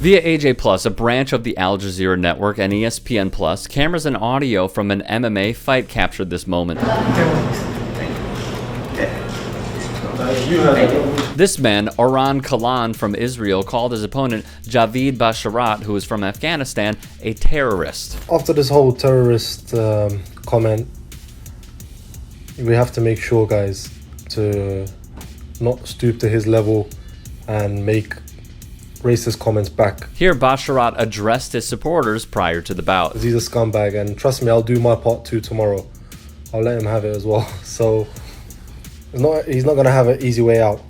Via AJ Plus, a branch of the Al Jazeera network, and ESPN Plus, cameras and audio from an MMA fight captured this moment. This man, Oran Kalan from Israel, called his opponent Javid Basharat, who is from Afghanistan, a terrorist. After this whole terrorist comment, we have to make sure, guys, to not stoop to his level and make racist comments back. Here, Basharat addressed his supporters prior to the bout. He's a scumbag, and trust me, I'll do my part too tomorrow. I'll let him have it as well. So he's not going to have an easy way out.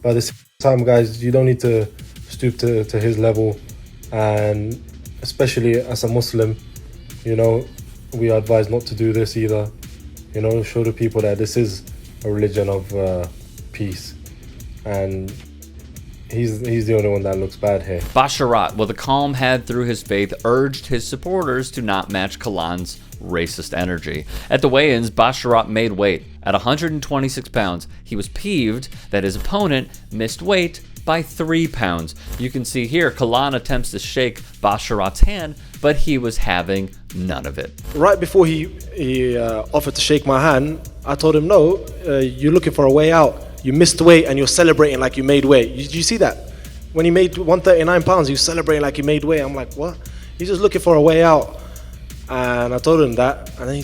But at the same time, guys, you don't need to stoop to his level. And especially as a Muslim, you know, we advise not to do this either. You know, show the people that this is a religion of peace. And he's the only one that looks bad here. Basharat, with a calm head through his faith, urged his supporters to not match Kalan's racist energy. At the weigh-ins, Basharat made weight. At 126 pounds, he was peeved that his opponent missed weight by 3 pounds. You can see here, Kalan attempts to shake Basharat's hand, but he was having none of it. Right before he offered to shake my hand, I told him, no, you're looking for a way out. You missed weight and you're celebrating like you made weight. You see that? When he made 139 pounds, he was celebrating like he made weight. I'm like, what? He's just looking for a way out. And I told him that, and then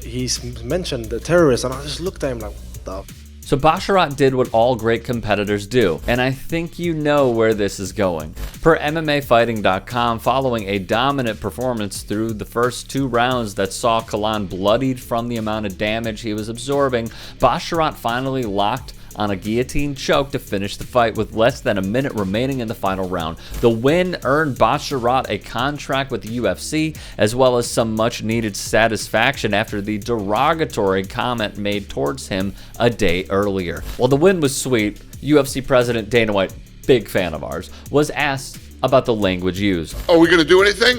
he mentioned the terrorist, and I just looked at him like, what the f? So Basharat did what all great competitors do, and I think you know where this is going. Per MMAfighting.com, following a dominant performance through the first 2 rounds that saw Kalan bloodied from the amount of damage he was absorbing, Basharat finally locked on a guillotine choke to finish the fight with less than a minute remaining in the final round. The win earned Basharat a contract with the UFC, as well as some much needed satisfaction after the derogatory comment made towards him a day earlier. While the win was sweet, UFC President Dana White, big fan of ours, was asked about the language used. Are we going to do anything?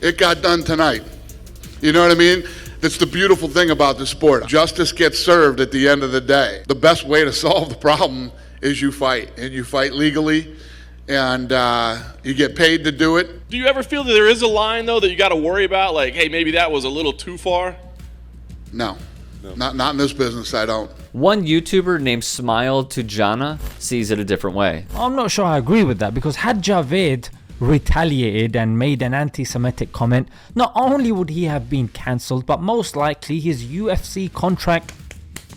It got done tonight. You know what I mean? That's the beautiful thing about the sport. Justice gets served at the end of the day. The best way to solve the problem is you fight, and you fight legally, and you get paid to do it. Do you ever feel that there is a line, though, that you got to worry about? Like, hey, maybe that was a little too far? No. Not in this business, I don't. One YouTuber named Smile Tujana sees it a different way. I'm not sure I agree with that, because had Javed retaliated and made an anti-Semitic comment, not only would he have been cancelled, but most likely his UFC contract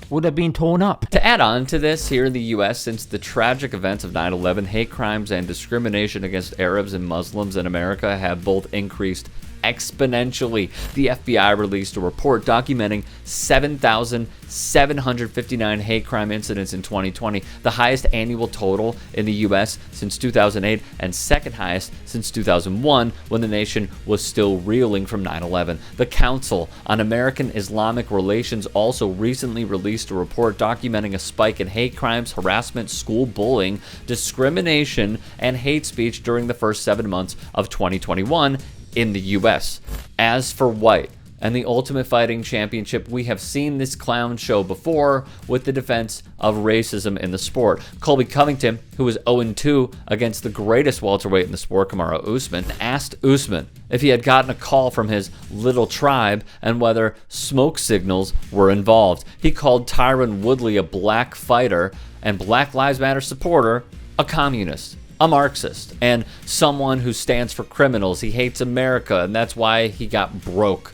would have been torn up. To add on to this, here in the US, since the tragic events of 9/11, hate crimes and discrimination against Arabs and Muslims in America have both increased exponentially. The FBI released a report documenting 7,759 hate crime incidents in 2020, the highest annual total in the U.S. since 2008 and second highest since 2001, when the nation was still reeling from 9/11. The Council on American Islamic Relations also recently released a report documenting a spike in hate crimes, harassment, school bullying, discrimination, and hate speech during the first 7 months of 2021 in the U.S. As for White and the Ultimate Fighting Championship, we have seen this clown show before with the defense of racism in the sport. Colby Covington, who was 0-2 against the greatest welterweight in the sport, Kamaru Usman, asked Usman if he had gotten a call from his little tribe and whether smoke signals were involved. He called Tyron Woodley a black fighter and Black Lives Matter supporter a communist, a Marxist, and someone who stands for criminals. He hates America, and that's why he got broke.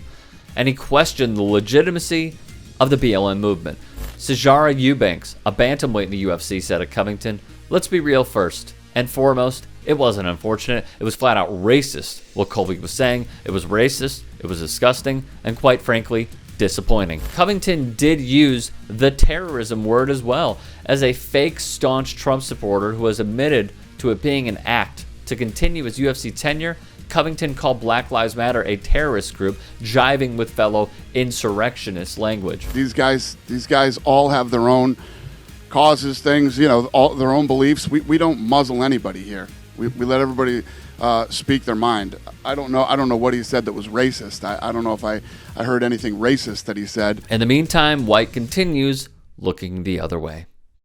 And he questioned the legitimacy of the BLM movement. Sijara Eubanks, a bantamweight in the UFC, said of Covington, "Let's be real first and foremost, it wasn't unfortunate. It was flat out racist what Colby was saying. It was racist, it was disgusting, and quite frankly, disappointing." Covington did use the terrorism word as well. As a fake staunch Trump supporter who has admitted to it being an act to continue his UFC tenure, Covington called Black Lives Matter a terrorist group, jiving with fellow insurrectionist language. These guys all have their own causes, things, all their own beliefs. We don't muzzle anybody here. We let everybody speak their mind. I don't know what he said that was racist. I don't know if I heard anything racist that he said. In the meantime, White continues looking the other way.